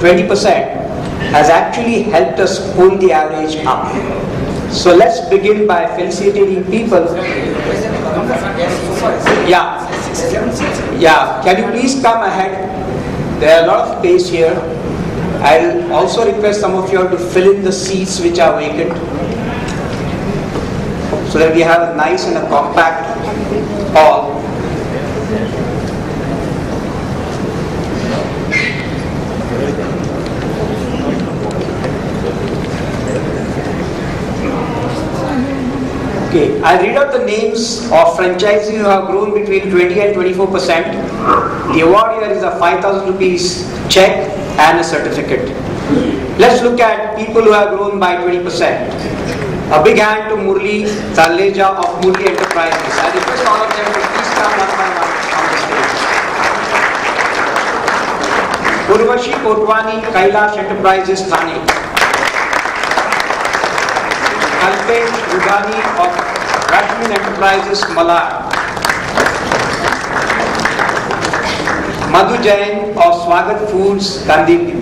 20% has actually helped us pull the average up. So let's begin by felicitating people. Yeah, can you please come ahead? There are a lot of space here. I'll also request some of you all to fill in the seats which are vacant, so that we have a nice and a compact hall. Okay, I'll read out the names of franchisees who have grown between 20 and 24%. The award here is a 5,000 rupees check and a certificate. Let's look at people who have grown by 20%. A big hand to Murli Taleja of Murli Enterprises. I request all of them to please come one by one on the stage. Urvashi Kotwani, Kailash Enterprises, Thane. Kalpesh Rudani of Rashmin Enterprises, Malar. Madhu Jain of Swagat Foods, Gandhipur.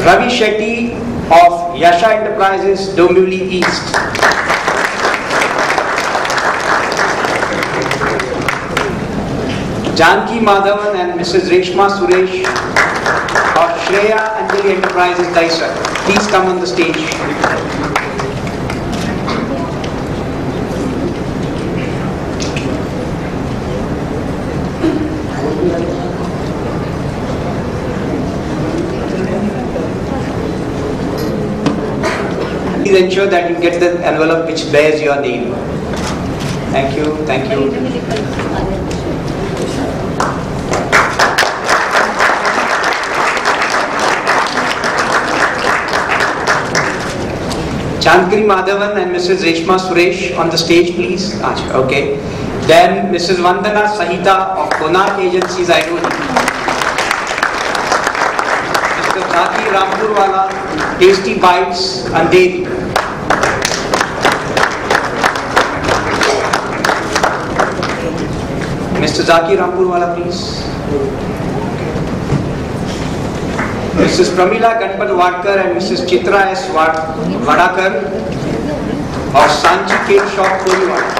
Ravi Shetty of Yasha Enterprises, Dombivli East. Janki Madhavan and Mrs. Reshma Suresh of Shreya Anjali Enterprises, Daisar. Please come on the stage. Please ensure that you get the envelope which bears your name. Thank you, thank you. Chandkari Madhavan and Mrs. Reshma Suresh on the stage, please. Okay. Then Mrs. Vandana Sahita of Konark Agencies, Airoli. Mr. Zaki Rampurwala, Tasty Bites, Andheri. Mr. Zaki Rampurwala, please. Mrs. Pramila Ganpat Wadkar and Mrs. Chitra S. Vadakar of Sanchi Cake Shop, Koliwada.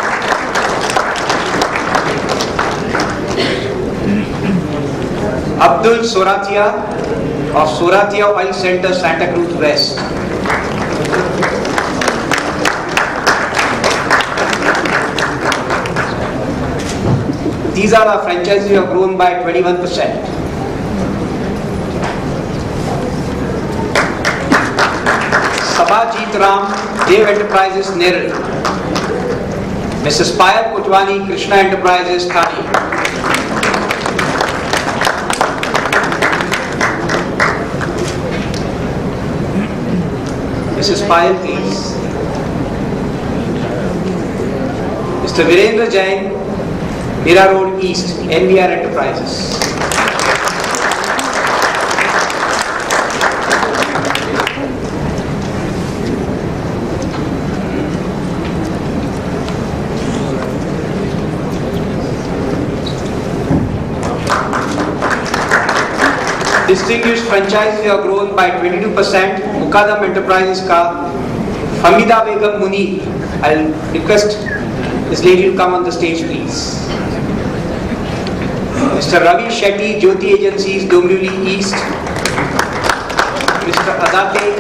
Abdul Soratia of Soratia Oil Center, Santa Cruz West. These are our franchises who have grown by 21%. Sabajit Ram, Dev Enterprises, Nerul. Mrs. Payal Kotwani, Krishna Enterprises, Thane. Mrs. Payal, please. Mr. Virendra Jain, Mira Road East, NVR Enterprises. Distinguished franchises have grown by 22%. Mukadam Enterprises ka Hamida Begum Muni. I'll request this lady to come on the stage, please. Mr. Ravi Shetty, Jyoti Agencies, Dombivli East. Mr. Adate,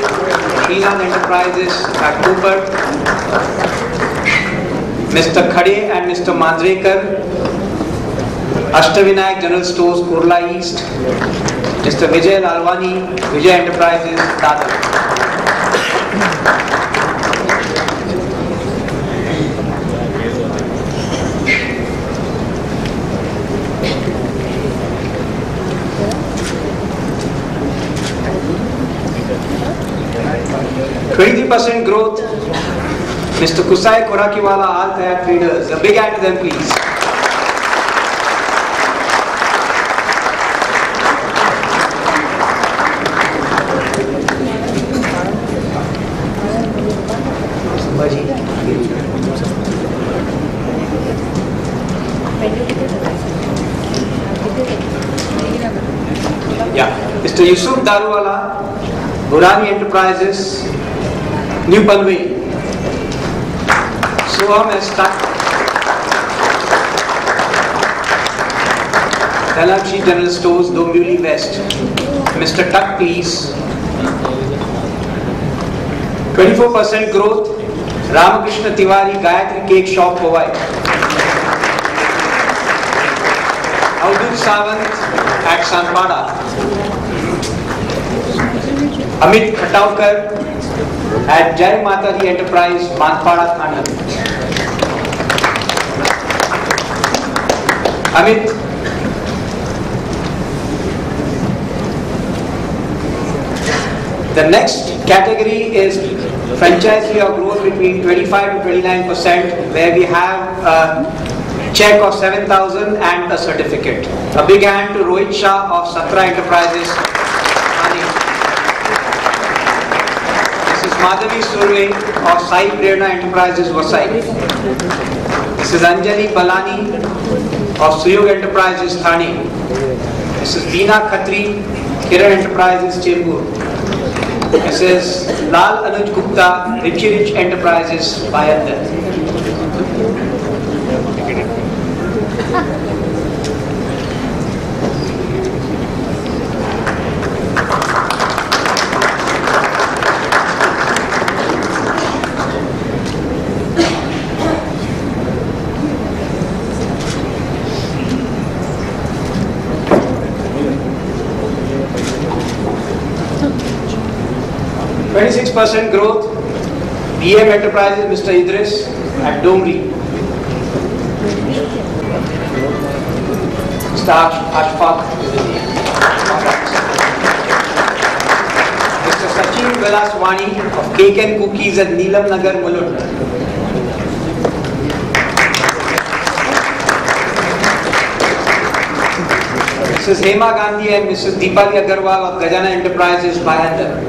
Srinath Enterprises, Cooper. Mr. Khade and Mr. Mandrekar, Ashtavinayak General Stores, Kurla East. Mr. Vijay Lalwani, Vijay Enterprises, Dadar. %, growth. Mr. Kusai Korakiwala, Al Tayar Traders. A big hand to them, please. Yeah, Mr. Yusuf Daruwala, Burani Enterprises, New Panvel. Soham has stuck. Dalakshi General Stores, Dombivli West. Mr. Tuck, please. 24% growth, Ramakrishna Tiwari, Gayatri Cake Shop, Powai. Abdul Sawant at Sanpada. Amit Khatawkar at Jai Mataji Enterprise, Manpada, Thane. Amit. The next category is franchisee or growth between 25 to 29%, where we have a check of 7,000 and a certificate. A big hand to Rohit Shah of Satra Enterprises, Thane. Mrs. Madhavi Surve of Sai Prerna Enterprises, Vasai. Mrs. Anjali Balani of Suyog Enterprises, Thane. Mrs. Deena Khatri, Kiran Enterprises, Chembur. Mrs. Lal Anuj Gupta, Richie Rich Enterprises, Bayandar. % growth, BM Enterprises, Mr. Idris at Domri. Mr. Ashfaq. Mr. Sachin Velaswani of Cake and Cookies at Neelam Nagar, Mulund. Mrs. Hema Gandhi and Mrs. Deepali Agarwal of Gajana Enterprises, Bayandar.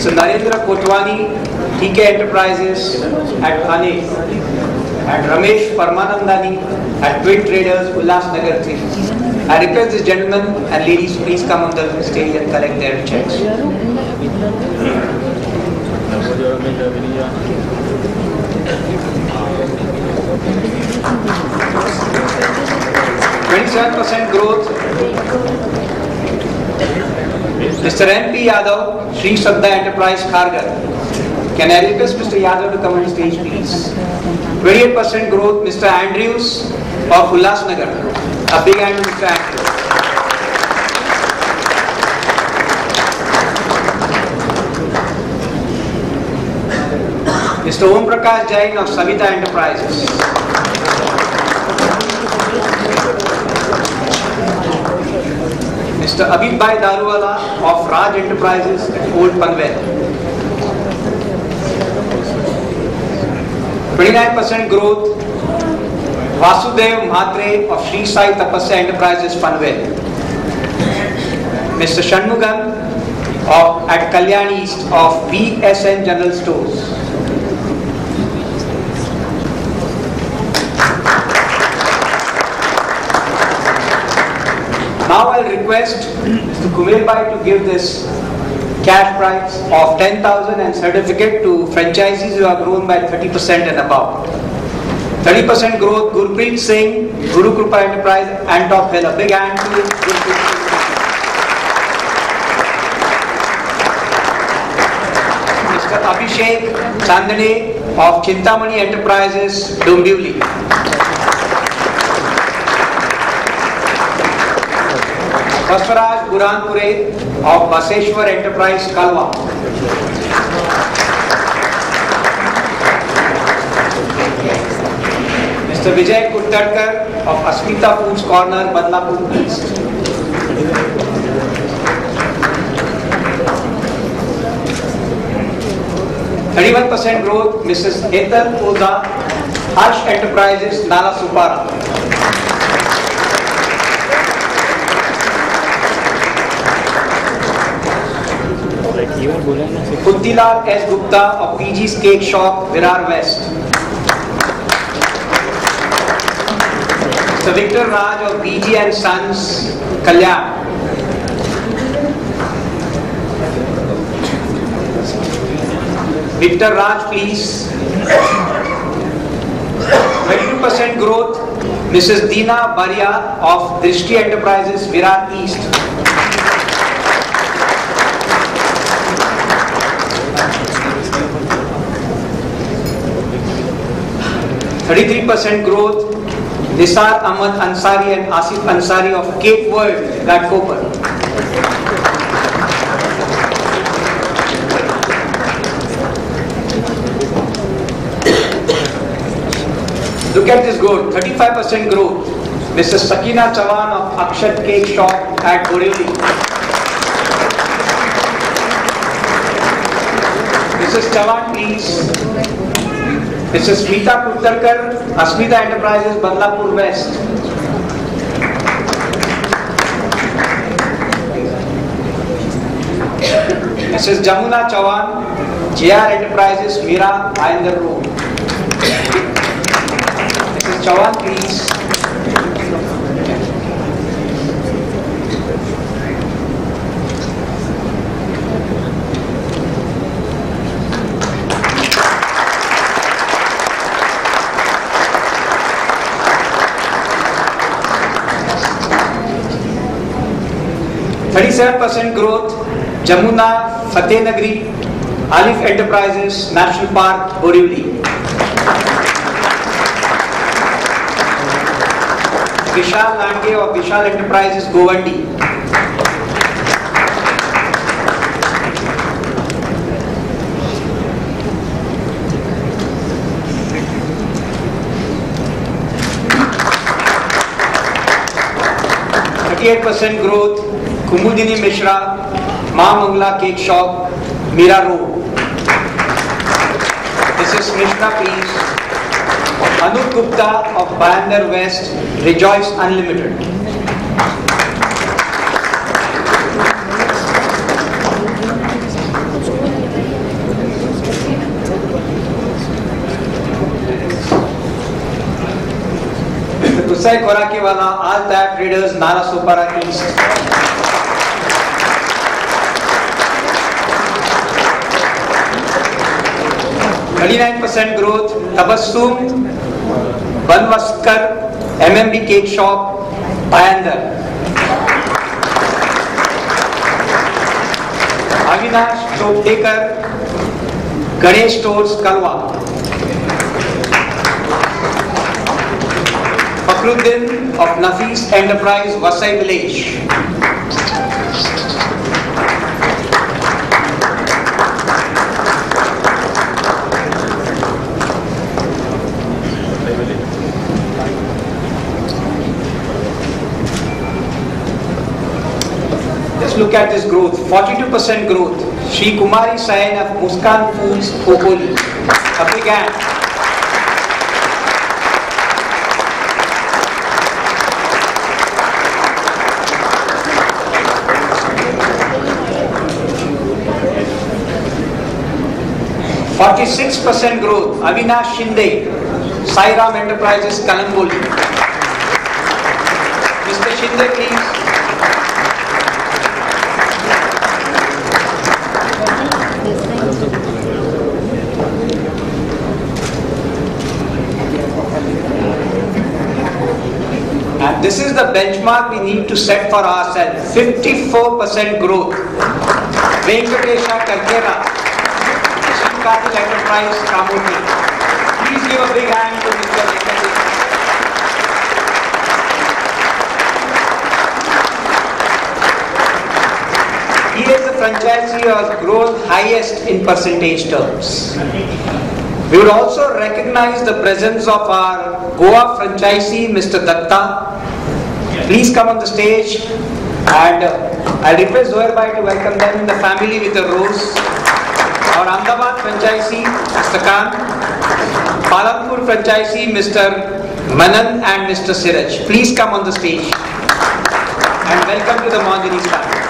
Mr. Narendra Kotwani, TK Enterprises at Thane, and Ramesh Parmanandani at Twin Traders, Ulhasnagar 3. I request this gentlemen and ladies please come on the stage and collect their checks. 27% growth. Mr. M.P. Yadav, Sri Saddha Enterprise, Khargar. Can I request Mr. Yadav to come on stage, please? 28% growth, Mr. Andrews of Ulhasnagar. A big hand to Mr. Andrews. Mr. Om Prakash Jain of Savita Enterprises. Mr. Abid Bhai Daruwala of Raj Enterprises at Old Panvel. 29% growth, Vasudev Mhatre of Sri Sai Tapasya Enterprises, Panvel. Mr. Shanmugam at Kalyan East of BSN General Stores. Now I'll request Mr. Kumir Bhai to give this cash prize of 10,000 and certificate to franchisees who have grown by 30% and above. 30% growth, Gurpreet Singh, Guru Krupa Enterprise, and Top Hill. A big hand to Gurpreet Singh. Mr. Abhishek Chandane of Chintamani Enterprises, Dombivli. Baswaraj Buranpure of Baseshwar Enterprise, Kalwa. Mr. Vijay Kuttadkar of Asmita Foods Corner, Badlapur East. %, growth, Mrs. Hetal Oza, Harsh Enterprises, Nala Supara. Kuttilal S. Gupta of PG's Cake Shop, Virar West. Mr. Victor Raj of BG and Sons, Kalyan. Victor Raj, please. 22% growth, Mrs. Deena Baria of Drishti Enterprises, Virar East. %, growth, Nisar Ahmad Ansari and Asif Ansari of Cape World, Ghatkopar. Look at this growth, 35% growth. Mrs. Sakina Chavan of Akshat Cake Shop at Borivali. Mrs. Chavan, please. Mrs. Smita Kuttarkar, Asmita Enterprises, Badlapur West. Mrs. Jamuna Chavan, JR Enterprises, Mira, Ayandar Road. Mrs. Chavan, please. %, growth, Jamuna Fateh-Nagri, Alif Enterprises, National Park, Borivali. Vishal Landge of Vishal Enterprises, Govandi. %, growth, Kumudini Mishra, Ma Mangla Cake Shop, Mira Road. Mrs. Mishra, please. Anup Gupta of Bandar West, Rejoice Unlimited. Tusai Korakewala, All Tab Traders, Nara Sopara East. %, growth, Tabassum Banvaskar, MMB Cake Shop, Bayandar. Avinash Choptekar, Ganesh Stores, Kalwa. Fakhruddin of Nafis Enterprise, Vasai Village. Let's look at this growth. 42% growth. Shri Kumari Sain of Muskan Foods, Khopoli. A big hand. %, growth. Avinash Shinde, Sairam Enterprises, Kalamboli. Mr. Shinde, please. And this is the benchmark we need to set for ourselves. 54% growth. Venkatesha Karkera, Shinkatil Enterprise, Kamoti. Please give a big hand to Mr. Venkatesha. He is the franchisee who has grown highest in percentage terms. We would also recognize the presence of our Goa franchisee, Mr. Datta. Please come on the stage, and I request Zohar-bhai to welcome them in the family with a rose. Our Ahmedabad franchisee, Mr. Khan. Palampur franchisee, Mr. Manan and Mr. Siraj. Please come on the stage and welcome to the Mohanjani family.